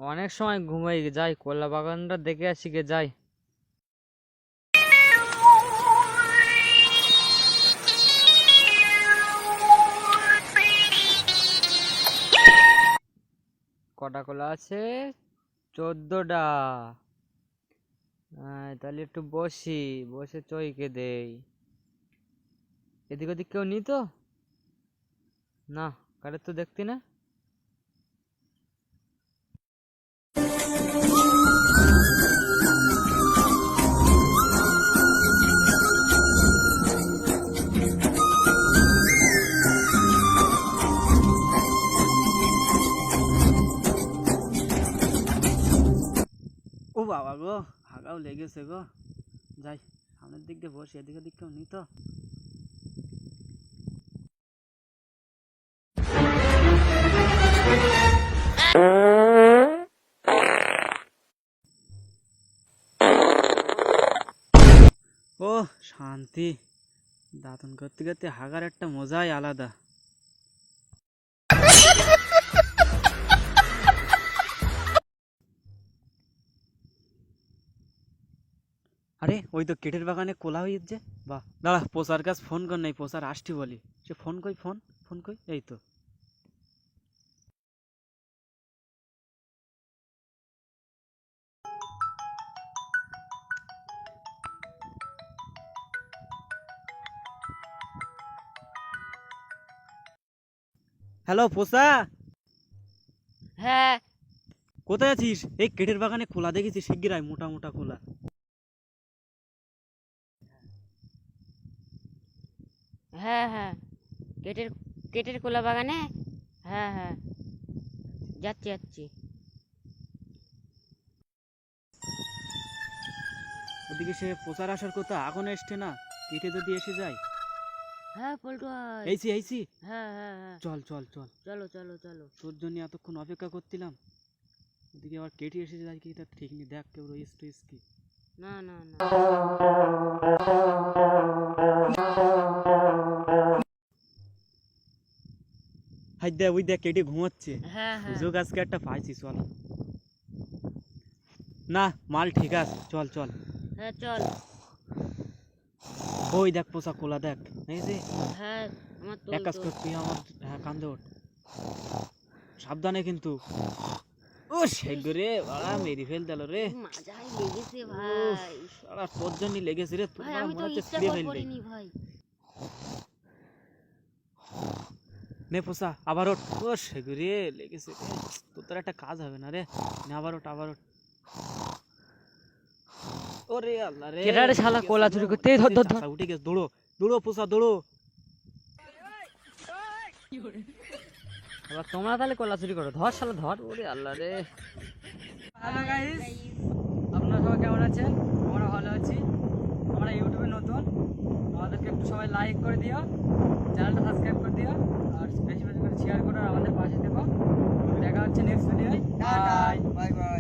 অনেক সময় ঘুমাই যাই, কলা বাগানটা দেখে আসি গে যাই। কটা কলা আছে? 14টা। তাহলে একটু বসি, বসে চইকে দেই। এদিক ওদিক কেউ নি তো? না, কারের তো দেখতি না। ও বাবা গো, হাগাও লেগেছে গো। যাই সামনের দিক দিয়ে বসি, এদিক ওদিক কেউ নি তো। ও শান্তি, দাঁতন করতে করতে হাগার একটা মজাই আলাদা। আরে ওই তো কেটের বাগানে কোলা হয়েছে। বাহ, দাঁড়া পোষার কাছে ফোন কর, নাই পোষার আসটি বলি। সে ফোন কই, ফোন ফোন কই, এই তো। হ্যালো পোষা, হ্যাঁ কোথায় আছিস? এই কেটের বাগানে কোলা দেখেছি, শিগগির মোটা মোটা কোলা। হ্যাঁ হ্যাঁ কেটের কেটের কলা বাগানে। হ্যাঁ হ্যাঁ, যাচ্ছি যাচ্ছি। ওদিকে সে পোষার আসার কথা, এখন এসছে না। কেটে যদি এসে যায়। হ্যাঁ পল্টু ভাই। এইছি এইছি, হ্যাঁ হ্যাঁ হ্যাঁ, চল চল চল। চলো চলো চলো। তোর জন্য এতক্ষণ অপেক্ষা করছিলাম, ওদিকে আবার কেটে এসে যায় কি তা ঠিক নেই। দেখ কেউ রইস টইস কি। না না না। হাই দেখ, ওই দেখ কেটে ঘুমাচ্ছে। হ্যাঁ হ্যাঁ সুযোগ আজকে একটা পাইছি, চল। না, মাল ঠিক আছে, চল চল। হ্যাঁ চল। ওই দেখ পোষা কোলা দেখ, এই যে। হ্যাঁ আমার তো এক কাজ কর, তুই আমার কান্দে ওঠ, সাবধানে কিন্তু। ও সেগরে বাড়া মেরি ফেল দিল রে। মাজাই লেগেছে ভাই। সারা তোর জন্যই লেগেছে রে, তুই ভাই আমার আমি মনে তো হচ্ছে ইচ্ছা ছিঁড়ে করে ফেলবে। করিনি ভাই। নে পোষা আবার ওঠ। ও সেগরে লেগেছে রে, তোর একটা কাজ হবে না রে। নে আবার ওঠ, আবার ওঠ। ওরে আল্লাহ রে, কেটারে শালা কোলা চুরি করতে, ধর ধর ধর। উঠে গেছে, দৌড়ো দৌড়ো পোষা দৌড়ো। এবার তোমরা তাহলে কোলা চুরি করো, ধর শালা ধর। ওরে আল্লাহ রে। হ্যালো গাইস, আপনারা সবাই কেমন আছেন? আমরা ভালো আছি। আমরা ইউটিউবে নতুন, আমাদেরকে একটু সবাই লাইক করে দিও, চ্যানেলটা সাবস্ক্রাইব করে দিও, আর বেশি বেশি করে শেয়ার করো, আর আমাদের পাশে থেকো। দেখা হচ্ছে নেক্সট ভিডিওয়। Bye bye.